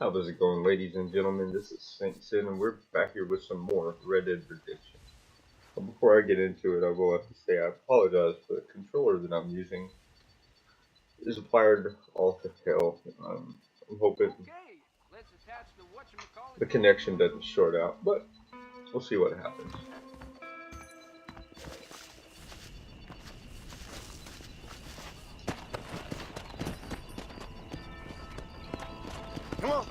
How's it going, ladies and gentlemen? This is St.Sin, and we're back here with some more Red Dead Redemption. But before I get into it, I will have to say I apologize for the controller that I'm using. It's wired all to hell. I'm hoping the connection doesn't short out, but we'll see what happens. Come on.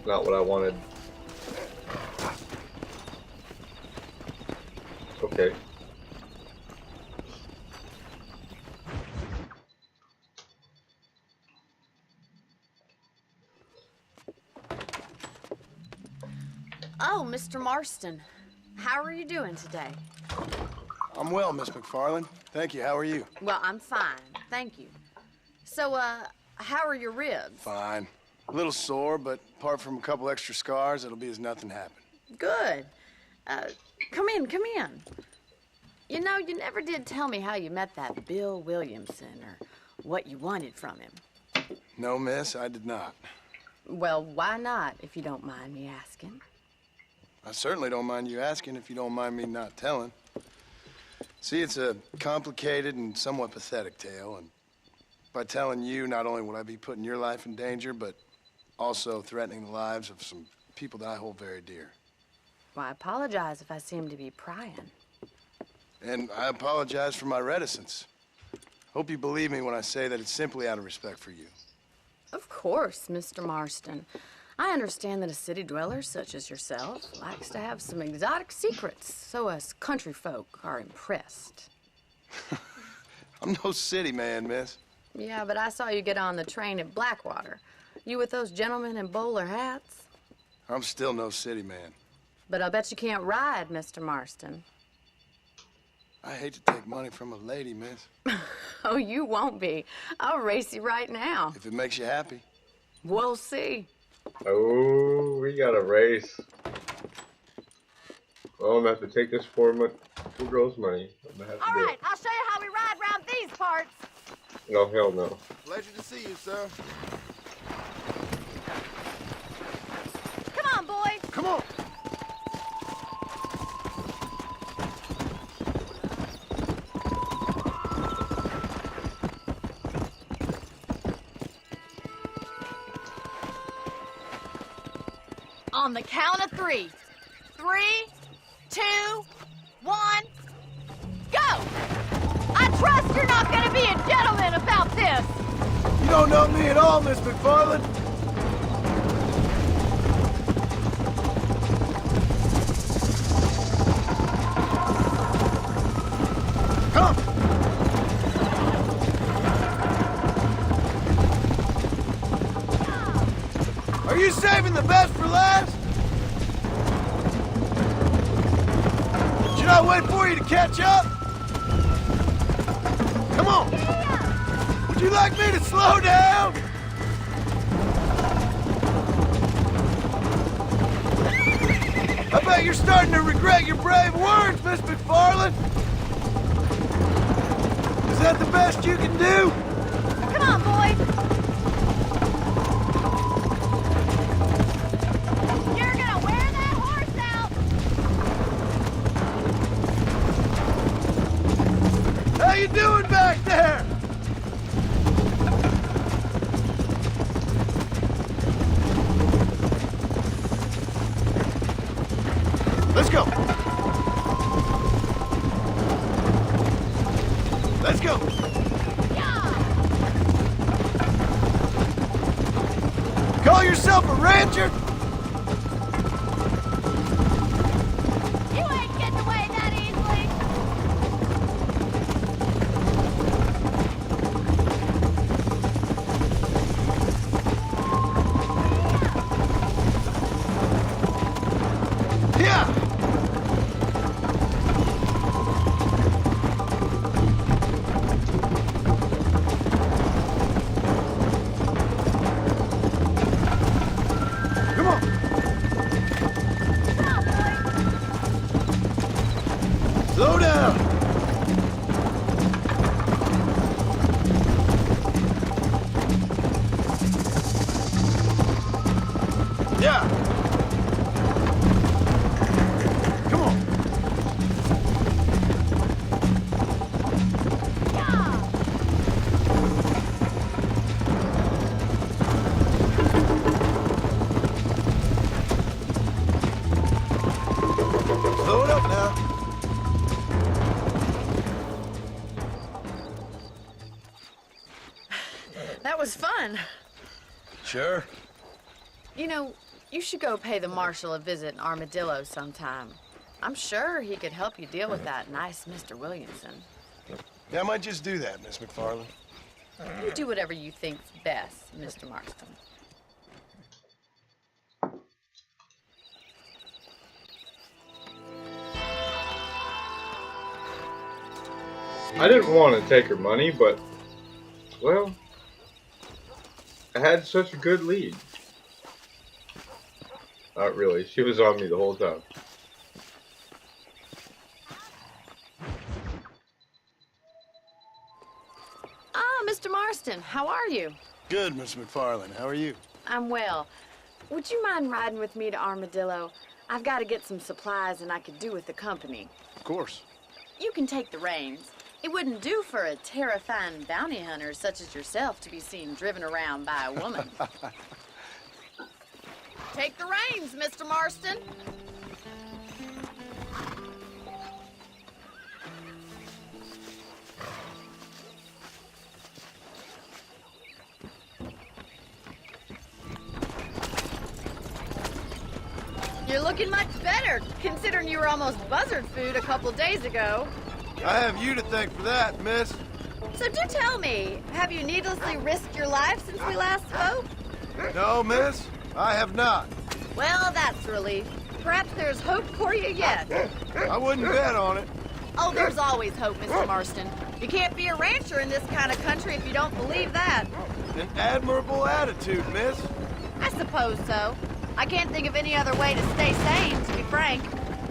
Not what I wanted. Okay. Oh, Mr. Marston. How are you doing today? I'm well, Miss McFarland. Thank you. How are you? Well, I'm fine. Thank you. So, how are your ribs? Fine. A little sore, but apart from a couple extra scars, it'll be as nothing happened. Good. Come in, come in. You know, you never did tell me how you met that Bill Williamson or what you wanted from him. No, miss, I did not. Well, why not, if you don't mind me asking? I certainly don't mind you asking if you don't mind me not telling. See, it's a complicated and somewhat pathetic tale, and by telling you, not only would I be putting your life in danger, but also threatening the lives of some people that I hold very dear. Well, I apologize if I seem to be prying. And I apologize for my reticence. Hope you believe me when I say that it's simply out of respect for you. Of course, Mr. Marston. I understand that a city dweller such as yourself likes to have some exotic secrets, so us country folk are impressed. I'm no city man, miss. Yeah, but I saw you get on the train at Blackwater. You with those gentlemen in bowler hats? I'm still no city man. But I bet you can't ride, Mr. Marston. I hate to take money from a lady, miss. Oh, you won't be. I'll race you right now. If it makes you happy. We'll see. Oh, we got a race. Oh, I'm gonna have to take this poor girl's money. I'm gonna have to All do right, it. I'll show you how we ride around these parts. No, hell no. Pleasure to see you, sir. Come on, boys. Come on! On the count of three. 3, 2, 1, go! I trust you're not gonna be a gentleman about this. You don't know me at all, Miss McFarland. Come! Are you saving the best for last? Should I wait for you to catch up? Come on! Would you like me to slow down? I bet you're starting to regret your brave words, Miss McFarland. Is that the best you can do? Come on, boys. You're gonna wear that horse out. How you doing back there? Let's go. Let's go. Yeah. Call yourself a rancher? You ain't getting away that easily. Yeah. Slow down! Yeah! Come on! Slow it up now. That was fun. Sure. You know, you should go pay the marshal a visit in Armadillo sometime. I'm sure he could help you deal with that nice Mr. Williamson. Yeah, I might just do that, Miss McFarland. You do whatever you think's best, Mr. Marston. I didn't want to take her money, but, well, I had such a good lead. Not really. She was on me the whole time. Ah, Mr. Marston, how are you? Good, Miss McFarland. How are you? I'm well. Would you mind riding with me to Armadillo? I've got to get some supplies and I could do with the company. Of course. You can take the reins. It wouldn't do for a terrifying bounty hunter such as yourself to be seen driven around by a woman. Take the reins, Mr. Marston. You're looking much better, considering you were almost buzzard food a couple days ago. I have you to thank for that, miss. So do tell me, have you needlessly risked your life since we last spoke? No, miss, I have not. Well, that's a relief. Perhaps there's hope for you yet. I wouldn't bet on it. Oh, there's always hope, Mr. Marston. You can't be a rancher in this kind of country if you don't believe that. An admirable attitude, miss. I suppose so. I can't think of any other way to stay sane, to be frank.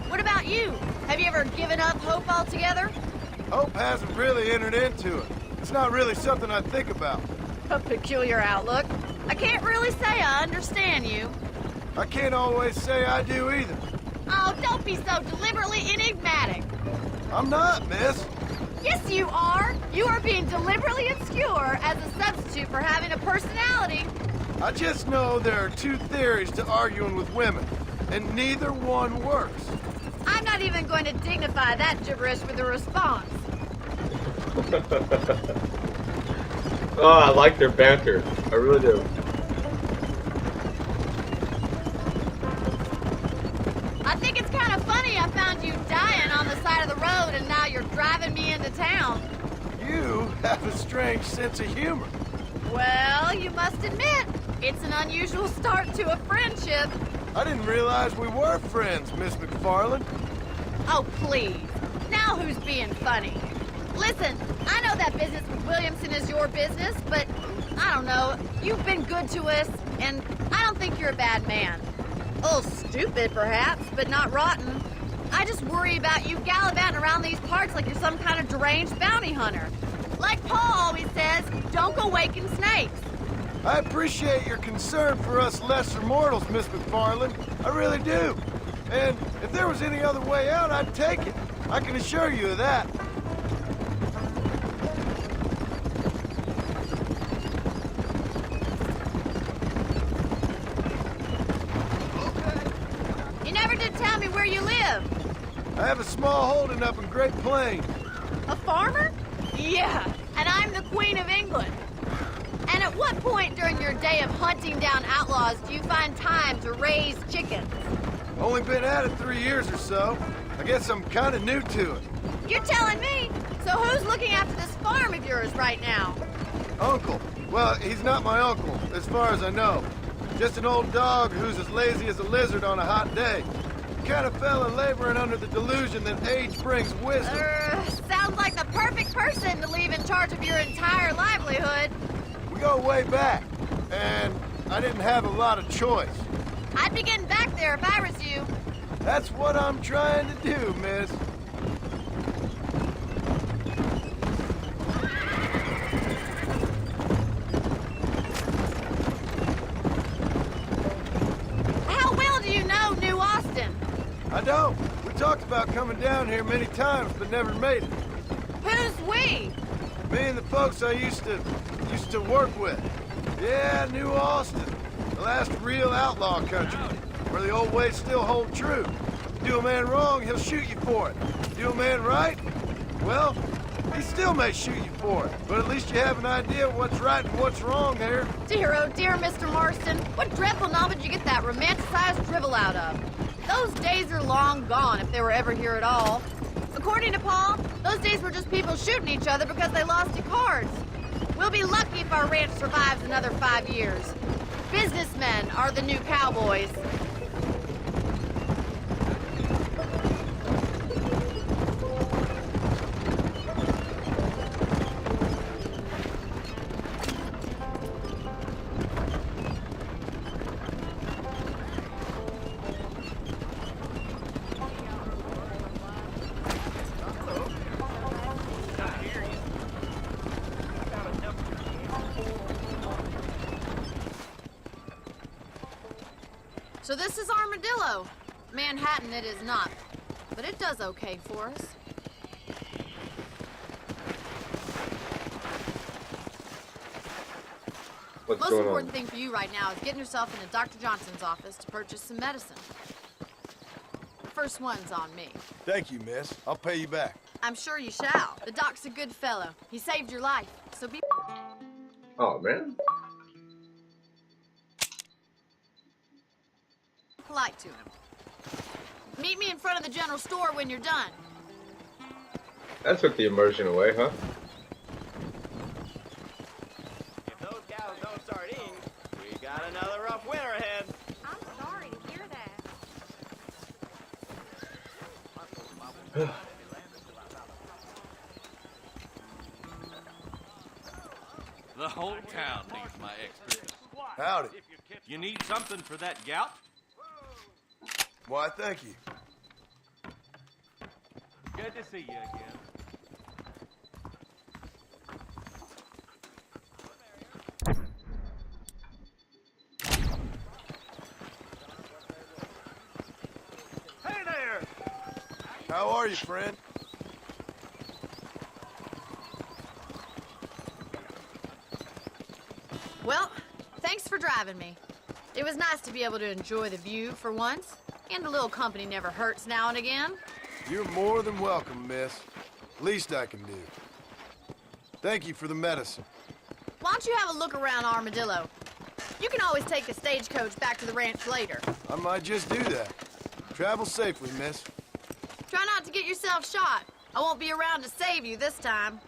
What about you? Have you ever given up hope altogether? Hope hasn't really entered into it. It's not really something I think about. A peculiar outlook. I can't really say I understand you. I can't always say I do either. Oh, don't be so deliberately enigmatic. I'm not, miss. Yes, you are. You are being deliberately obscure as a substitute for having a personality. I just know there are two theories to arguing with women, and neither one works. I'm not even going to dignify that gibberish with a response. Oh, I like their banter. I really do. I think it's kind of funny I found you dying on the side of the road and now you're driving me into town. You have a strange sense of humor. Well, you must admit, it's an unusual start to a friendship. I didn't realize we were friends, Miss McFarland. Oh, please. Now who's being funny? Listen, I know that business with Williamson is your business, but I don't know. You've been good to us, and I don't think you're a bad man. A little stupid, perhaps, but not rotten. I just worry about you gallivanting around these parts like you're some kind of deranged bounty hunter. Like Paul always says, don't go waking snakes. I appreciate your concern for us lesser mortals, Miss McFarland. I really do. And if there was any other way out, I'd take it. I can assure you of that. You never did tell me where you live. I have a small holding up in Great Plains. A farmer? Yeah, and I'm the Queen of England. And at what point during your day of hunting down outlaws do you find time to raise chickens? Only been at it 3 years or so. I guess I'm kind of new to it. You're telling me? So who's looking after this farm of yours right now? Uncle. Well, he's not my uncle, as far as I know. Just an old dog who's as lazy as a lizard on a hot day. Kind of fella laboring under the delusion that age brings wisdom. Sounds like the perfect person to leave in charge of your entire livelihood. We go way back, and I didn't have a lot of choice. I'd be getting back there if I was you. That's what I'm trying to do, miss. don't. We talked about coming down here many times, but never made it. Who's we? Me and the folks I used to work with. Yeah, New Austin. The last real outlaw country, where the old ways still hold true. Do a man wrong, he'll shoot you for it. Do a man right, well, he still may shoot you for it. But at least you have an idea of what's right and what's wrong here. Dear, oh dear, Mr. Marston. What dreadful novel did you get that romanticized drivel out of? Those days are long gone, if they were ever here at all. According to Paul, those days were just people shooting each other because they lost at cards. We'll be lucky if our ranch survives another 5 years. Businessmen are the new cowboys. So this is Armadillo. Manhattan it is not, but it does okay for us. What's Most going important on? thing for you right now is getting yourself into Dr. Johnson's office to purchase some medicine. The first one's on me. Thank you, miss. I'll pay you back. I'm sure you shall. The doc's a good fellow. He saved your life, so be Oh man. polite to him. Meet me in front of the general store when you're done. That took the immersion away, huh? If those cows don't start eating, we got another rough winter ahead. I'm sorry to hear that. The whole town needs my expertise. Howdy. You need something for that gout? Why, thank you. Good to see you again. Hey there! How are you, friend? Well, thanks for driving me. It was nice to be able to enjoy the view for once, and a little company never hurts now and again. You're more than welcome, miss. Least I can do. Thank you for the medicine. Why don't you have a look around Armadillo? You can always take the stagecoach back to the ranch later. I might just do that. Travel safely, miss. Try not to get yourself shot. I won't be around to save you this time.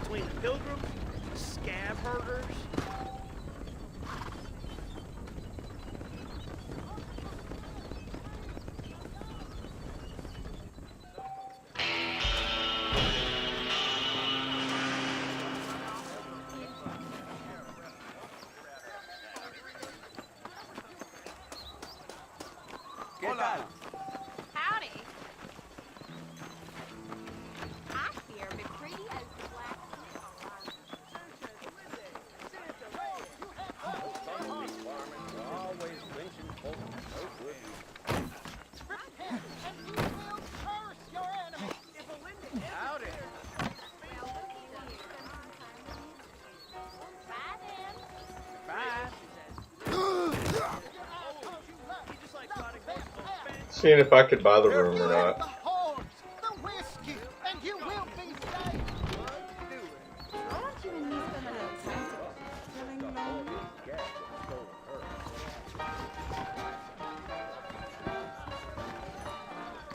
Between the pilgrims, the scab herders. ¿Qué tal? Howdy. I hear McCready as the black Howdy. Seeing if I could buy the room or not.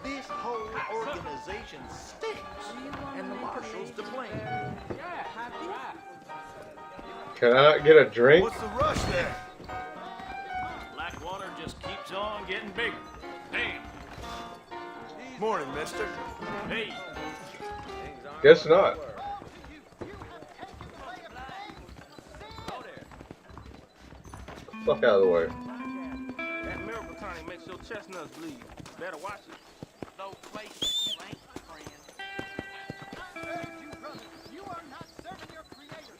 This whole organization stinks, and the marshal's to blame. Can I not get a drink? What's the rush there? Blackwater just keeps on getting bigger. Damn. Morning, mister. Hey, Guess not. Fuck out of the way. That miracle tonic makes your chestnuts bleed. Better watch it. no place you ain't, friend. You are not serving your creator.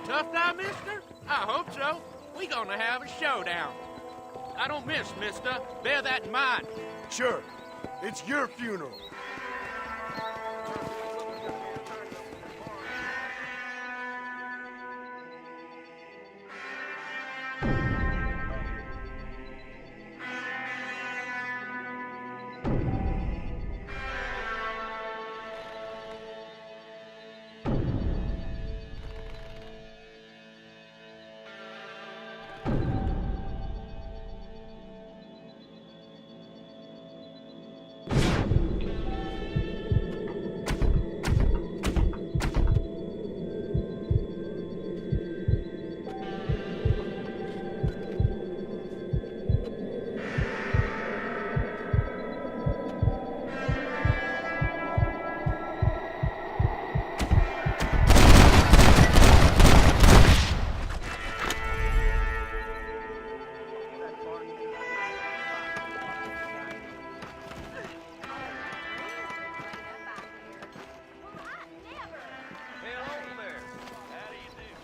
tough guy, mister? I hope so. We gonna have a showdown. I don't miss, mister. Bear that in mind. Sure. It's your funeral.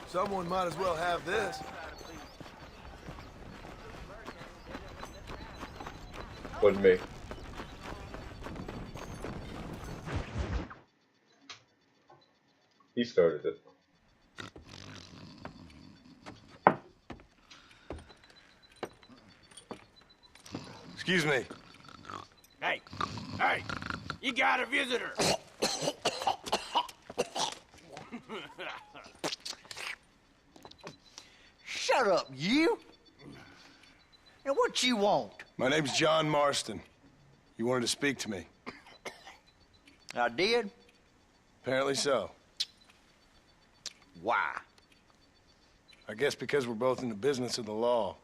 Someone might as well have this. Wasn't me. He started it. Excuse me. Hey, hey, you got a visitor. Shut up, you! Now, what you want? My name's John Marston. You wanted to speak to me. I did? Apparently so. Why? I guess because we're both in the business of the law.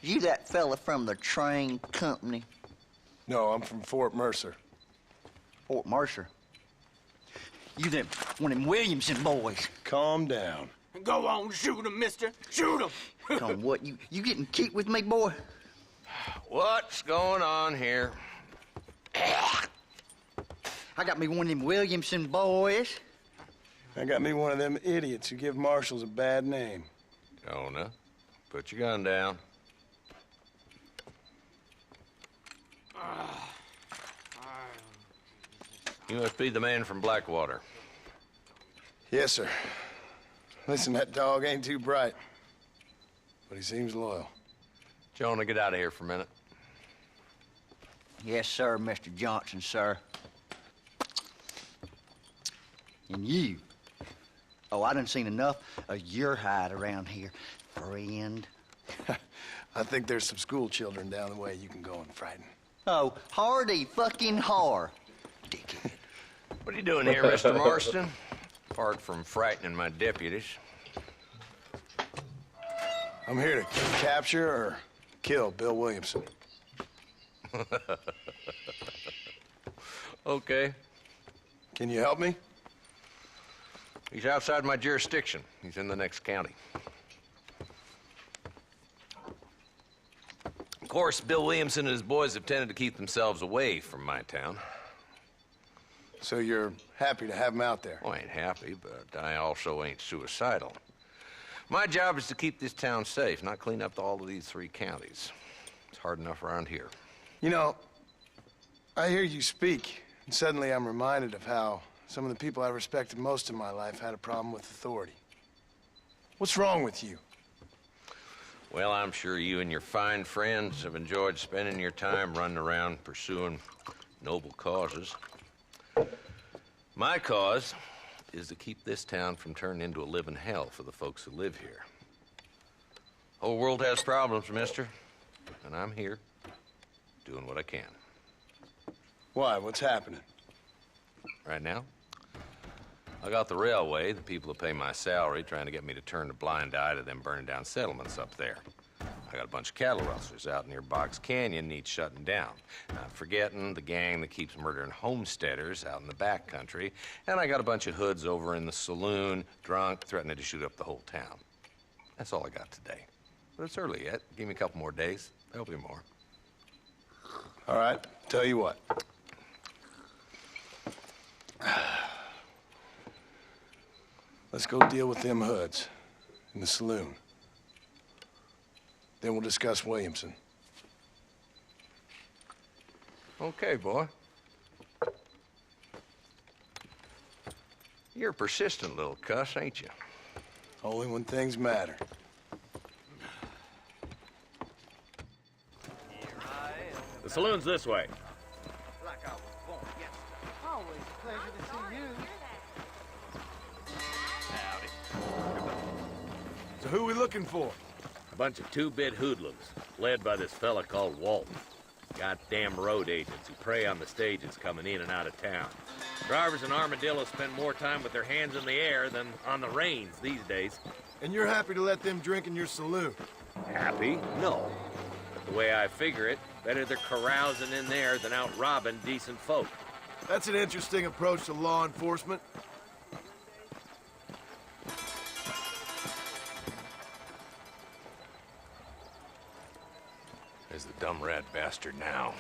You that fella from the train company? No, I'm from Fort Mercer. Fort Mercer? You them, one of them Williamson boys. Calm down. Go on, shoot him, mister. Shoot him. Come on, what, you getting kicked with me, boy? What's going on here? I got me one of them Williamson boys. I got me one of them idiots who give marshals a bad name. Jonah, put your gun down. You must be the man from Blackwater. Yes, sir. Listen, that dog ain't too bright, but he seems loyal. Jonah, get out of here for a minute. Yes, sir, Mr. Johnson, sir. And you. Oh, I done seen enough of your hide around here, friend. I think there's some school children down the way you can go and frighten. Oh, hardy fucking har. Dickhead. What are you doing here, Mr. Marston? Apart from frightening my deputies. I'm here to capture or kill Bill Williamson. Okay. Can you help me? He's outside my jurisdiction. He's in the next county. Of course, Bill Williamson and his boys have tended to keep themselves away from my town. So you're happy to have him out there? Well, I ain't happy, but I also ain't suicidal. My job is to keep this town safe, not clean up all of these 3 counties. It's hard enough around here. You know, I hear you speak, and suddenly I'm reminded of how some of the people I respected most in my life had a problem with authority. What's wrong with you? Well, I'm sure you and your fine friends have enjoyed spending your time running around pursuing noble causes. My cause is to keep this town from turning into a living hell for the folks who live here. Whole world has problems, mister, and I'm here doing what I can. Why? What's happening? Right now, I got the railway, the people who pay my salary, trying to get me to turn a blind eye to them burning down settlements up there. I got a bunch of cattle rustlers out near Box Canyon needs shutting down. Not forgetting the gang that keeps murdering homesteaders out in the back country. And I got a bunch of hoods over in the saloon, drunk, threatening to shoot up the whole town. That's all I got today. But it's early yet. Give me a couple more days. There'll be more. All right, tell you what. Let's go deal with them hoods in the saloon. Then we'll discuss Williamson. Okay, boy. You're a persistent little cuss, ain't you? Only when things matter. The saloon's this way. Always a pleasure to see you. So who we looking for? A bunch of two-bit hoodlums, led by this fella called Walton. Goddamn road agents who prey on the stages coming in and out of town. Drivers in Armadillo spend more time with their hands in the air than on the reins these days. And you're happy to let them drink in your saloon? Happy? No. But the way I figure it, better they're carousing in there than out robbing decent folk. That's an interesting approach to law enforcement. There's the dumb rat bastard now.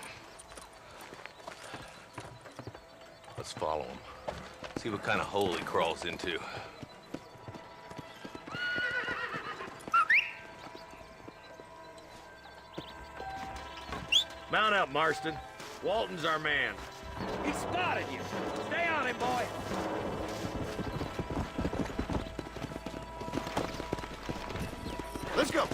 Let's follow him. See what kind of hole he crawls into. Mount up, Marston. Walton's our man. He spotted you. Stay on him, boy. Let's go.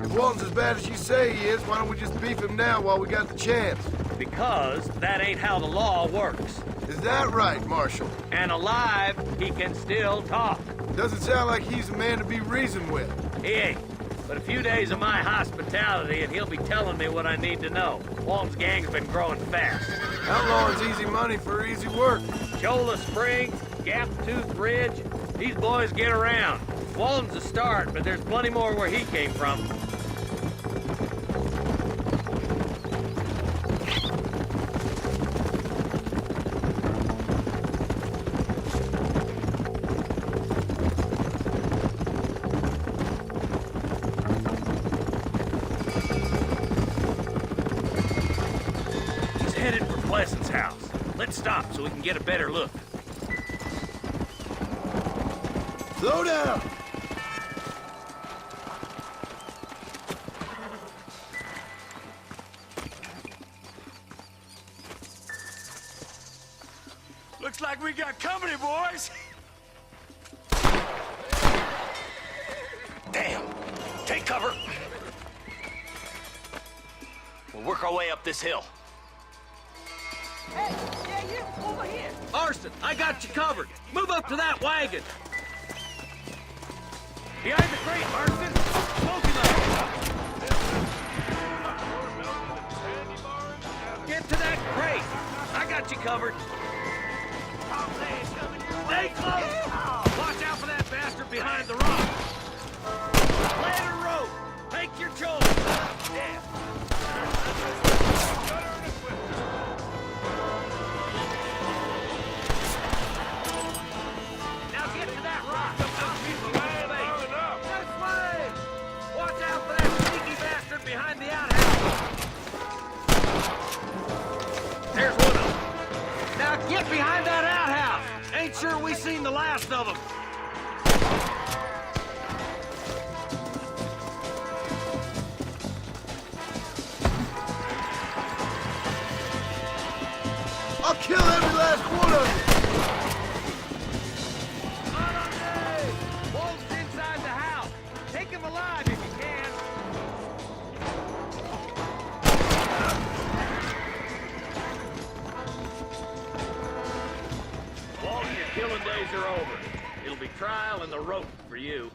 If Walton's as bad as you say he is, why don't we just beef him now while we got the chance? Because that ain't how the law works. Is that right, Marshal? And alive, he can still talk. Doesn't sound like he's a man to be reasoned with. He ain't. But a few days of my hospitality and he'll be telling me what I need to know. Walton's gang's been growing fast. Outlawing's easy money for easy work. Cholla Springs, Gap Tooth Ridge, these boys get around. Walton's a start, but there's plenty more where he came from. Headed for Pleasant's house. Let's stop so we can get a better look. Slow down! Looks like we got company, boys. Damn! Take cover! We'll work our way up this hill. Hey, yeah, you, over here. Marston, I got you covered. Move up to that wagon. Behind the crate, Marston. Smoking up. Get to that crate. I got you covered. Stay close. Watch out for that bastard behind the rock. Ladder rope. Take your choice. Yeah. Now get to that rock. I'll keep the way. This way. Watch out for that sneaky bastard behind the outhouse. There's one of them. Now get behind that outhouse. Ain't sure we seen the last of them. I'll kill every last one of you! Walton's inside the house. Take him alive if you can. Walton, your killing days are over. It'll be trial and the rope for you.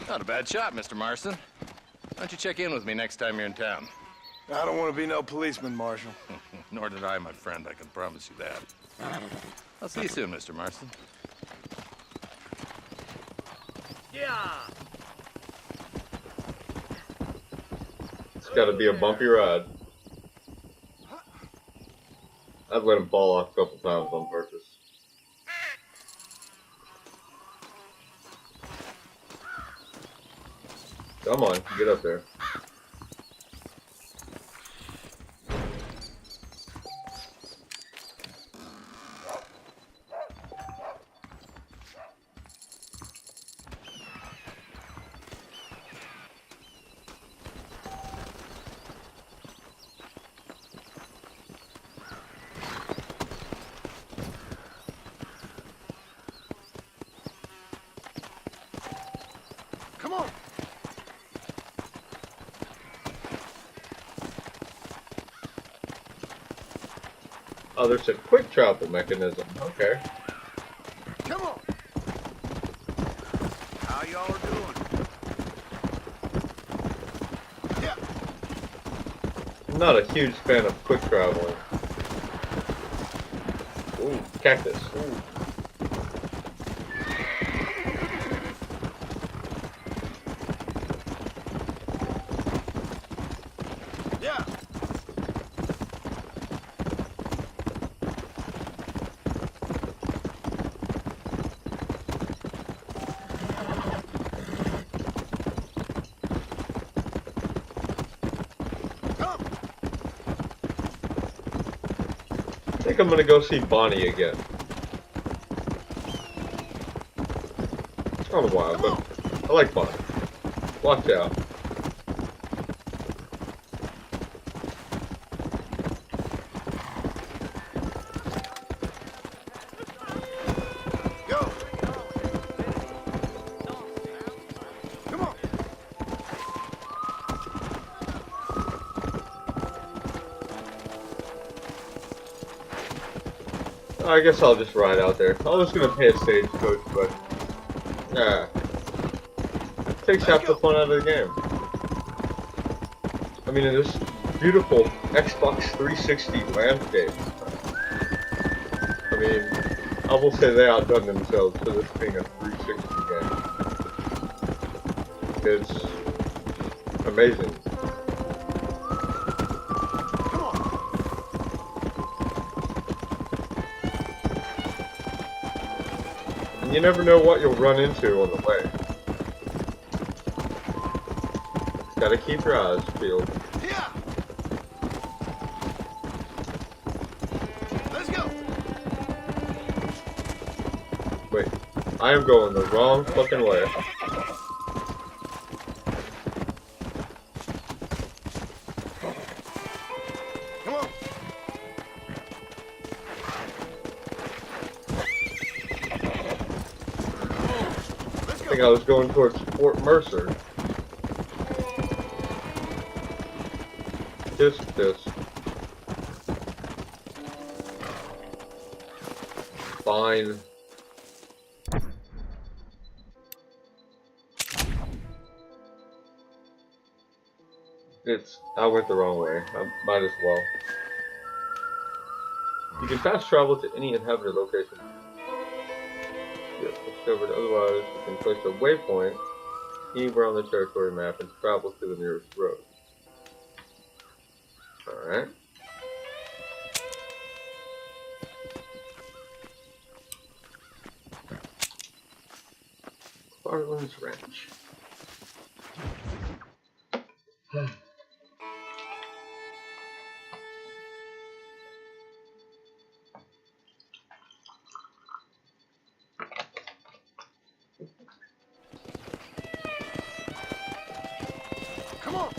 Not a bad shot, Mr. Marston. Why don't you check in with me next time you're in town? I don't want to be no policeman, Marshal. Nor did I, my friend. I can promise you that. I'll see you soon, Mr. Marston. Yeah. It's got to be a bumpy ride. I've let him fall off a couple times on purpose. Come on, get up there. Come on. Oh, there's a quick travel mechanism. Okay. Come on. How y'all doing? Yeah. I'm not a huge fan of quick traveling. Ooh, cactus. Ooh. Yeah. I think I'm gonna go see Bonnie again. It's gone a while, but I like Bonnie. Watch out. Go. Come on. I guess I'll just ride out there. I was gonna pay a stagecoach, but yeah, takes half the fun out of the game. I mean, in this beautiful Xbox 360 landscape, I mean, I will say they outdone themselves for this being a 360 game. It's amazing. Come on. And you never know what you'll run into on the way. Just gotta keep your eyes peeled. Yeah. Let's go. Wait, I am going the wrong fucking way. Come on. Let's I go. think I was going towards Fort Mercer. This. Fine. I went the wrong way. I might as well. You can fast travel to any inhabited location. Yep, discovered. Otherwise, you can place a waypoint anywhere on the territory map and travel to the nearest road. Alright. Farland's Ranch. Come on.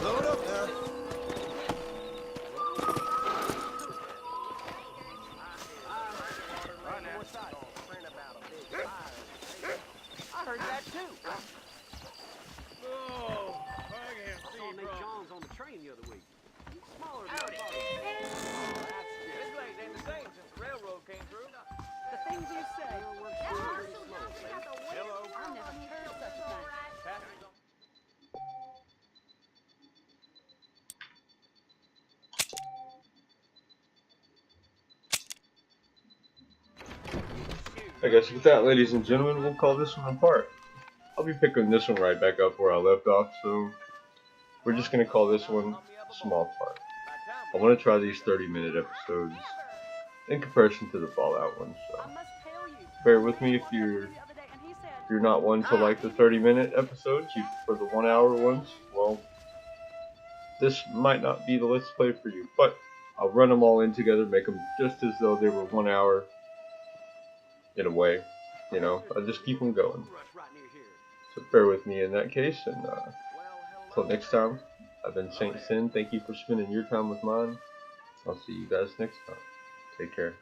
Load up now. I heard that too. Oh, I can't I see saw Nate from. Johns on the train the other week. He's smaller than Howdy. I thought he was. Oh, that's good. This place ain't the same since the railroad came through. The things you say. Works pretty slow, baby. Hello. I never heard such a thing. Passengers on. I guess with that, ladies and gentlemen, we'll call this one apart. I'll be picking this one right back up where I left off, so we're just going to call this one Small Part. I want to try these 30-minute episodes in comparison to the Fallout ones, so bear with me if you're not one to like the 30-minute episodes, you prefer the 1-hour ones, well, this might not be the Let's Play for you, but I'll run them all in together, make them just as though they were 1 hour, in a way, you know, I'll just keep them going. So bear with me in that case, and until next time, I've been St. Sin. Thank you for spending your time with mine. I'll see you guys next time. Take care.